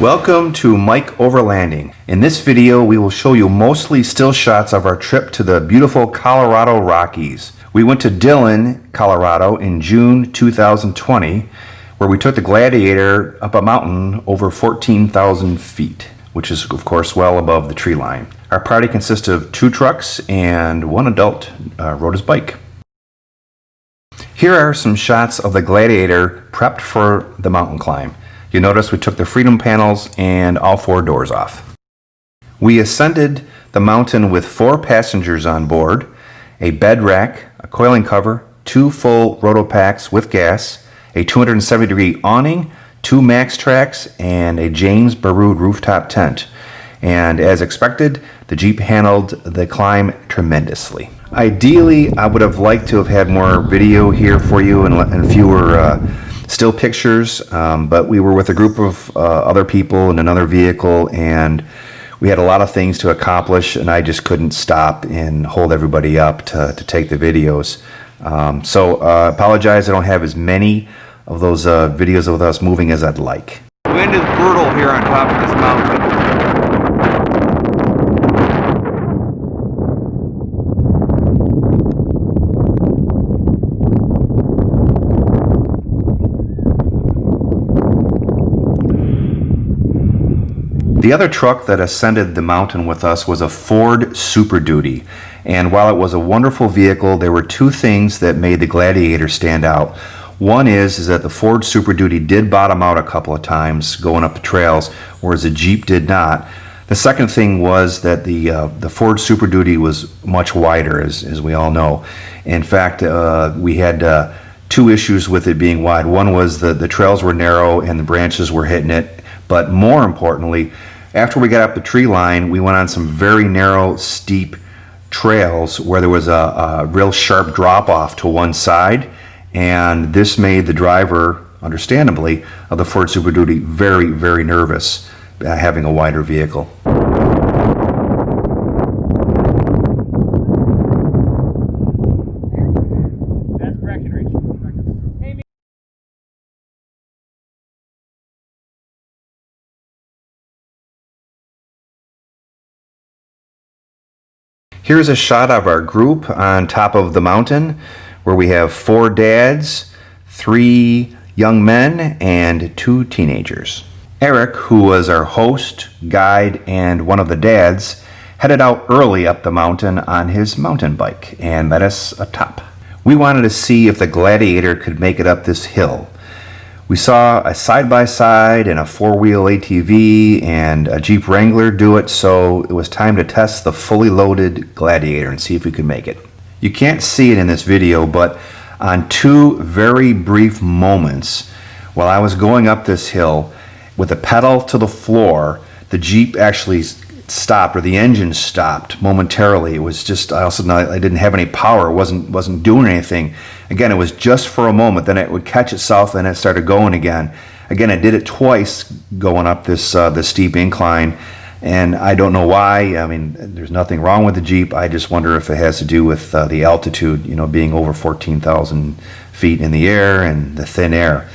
Welcome to Mike Overlanding. In this video, we will show you mostly still shots of our trip to the beautiful Colorado Rockies. We went to Dillon, Colorado in June 2020, where we took the Gladiator up a mountain over 14,000 feet, which is of course well above the tree line. Our party consists of 2 trucks and 1 adult rode his bike. Here are some shots of the Gladiator prepped for the mountain climb. You notice we took the freedom panels and all 4 doors off. We ascended the mountain with 4 passengers on board, a bed rack, a coiling cover, 2 full Rotopacks with gas, a 270-degree awning, 2 max tracks, and a James Baroud rooftop tent. And as expected, the Jeep handled the climb tremendously. Ideally, I would have liked to have had more video here for you and fewer still pictures, but we were with a group of other people in another vehicle, and we had a lot of things to accomplish, and I just couldn't stop and hold everybody up to take the videos. So apologize, I don't have as many of those videos of us moving as I'd like. The wind is brutal here on top of this mountain. The other truck that ascended the mountain with us was a Ford Super Duty, and while it was a wonderful vehicle, there were 2 things that made the Gladiator stand out. One is that the Ford Super Duty did bottom out a couple of times going up the trails, whereas the Jeep did not. The second thing was that the Ford Super Duty was much wider, as we all know. In fact, we had 2 issues with it being wide. One was the trails were narrow and the branches were hitting it, but more importantly, after we got up the tree line, we went on some very narrow, steep trails where there was a real sharp drop off to one side, and this made the driver, understandably, of the Ford Super Duty very, very nervous having a wider vehicle. Here's a shot of our group on top of the mountain where we have 4 dads, 3 young men, and 2 teenagers. Eric, who was our host, guide, and one of the dads, headed out early up the mountain on his mountain bike and met us atop. We wanted to see if the Gladiator could make it up this hill. We saw a side-by-side and a 4-wheel ATV and a Jeep Wrangler do it, so it was time to test the fully loaded Gladiator and see if we could make it. You can't see it in this video, but on 2 very brief moments, while I was going up this hill, with the pedal to the floor, the Jeep actually stopped, or the engine stopped momentarily. It was just, I didn't have any power, it wasn't doing anything. Again, it was just for a moment, then it would catch itself and it started going again. Again, I did it twice going up this steep incline, and I don't know why. I mean, there's nothing wrong with the Jeep. I just wonder if it has to do with the altitude, you know, being over 14,000 feet in the air and the thin air.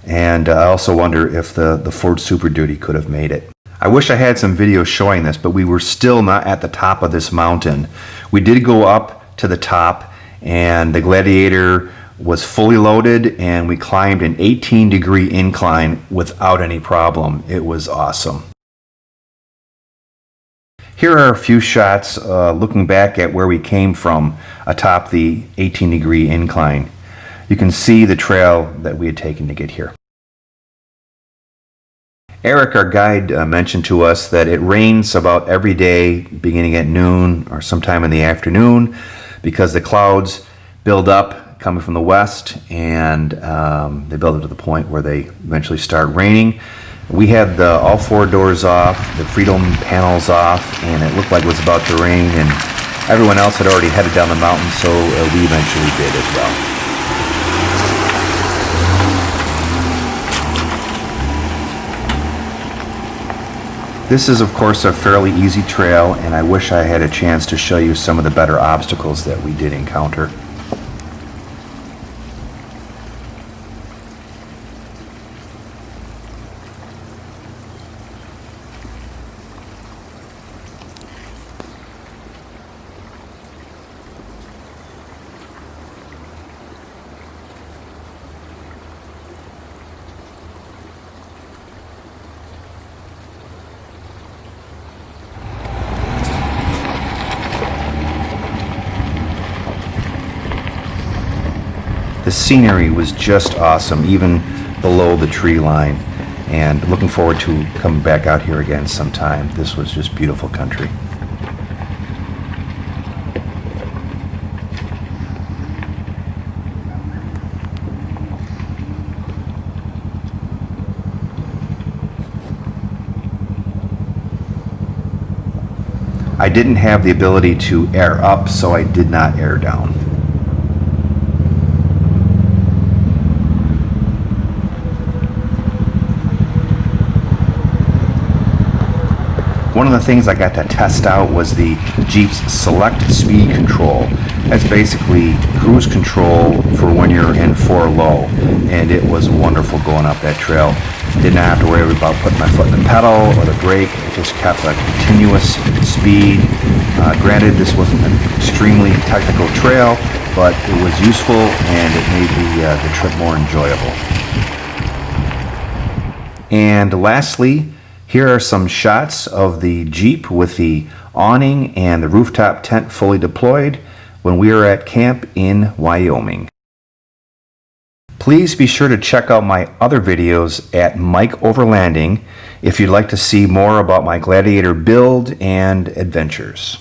And I also wonder if the Ford Super Duty could have made it. I wish I had some videos showing this, but we were still not at the top of this mountain. We did go up to the top, and the Gladiator was fully loaded, and we climbed an 18-degree incline without any problem. It was awesome. Here are a few shots looking back at where we came from atop the 18-degree incline. You can see the trail that we had taken to get here. Eric, our guide, mentioned to us that it rains about every day beginning at noon or sometime in the afternoon because the clouds build up coming from the west, and they build up to the point where they eventually start raining. We had all 4 doors off, the freedom panels off, and it looked like it was about to rain, and everyone else had already headed down the mountain, so we eventually did as well. This is, of course, a fairly easy trail, and I wish I had a chance to show you some of the better obstacles that we did encounter. The scenery was just awesome, even below the tree line. And looking forward to coming back out here again sometime. This was just beautiful country. I didn't have the ability to air up, so I did not air down. One of the things I got to test out was the Jeep's select speed control. That's basically cruise control for when you're in 4 low, and it was wonderful going up that trail. Didn't have to worry about putting my foot in the pedal or the brake. It just kept a continuous speed. Granted, this wasn't an extremely technical trail, but it was useful and it made the trip more enjoyable. And lastly, here are some shots of the Jeep with the awning and the rooftop tent fully deployed when we were at camp in Wyoming. Please be sure to check out my other videos at Mike Overlanding if you'd like to see more about my Gladiator build and adventures.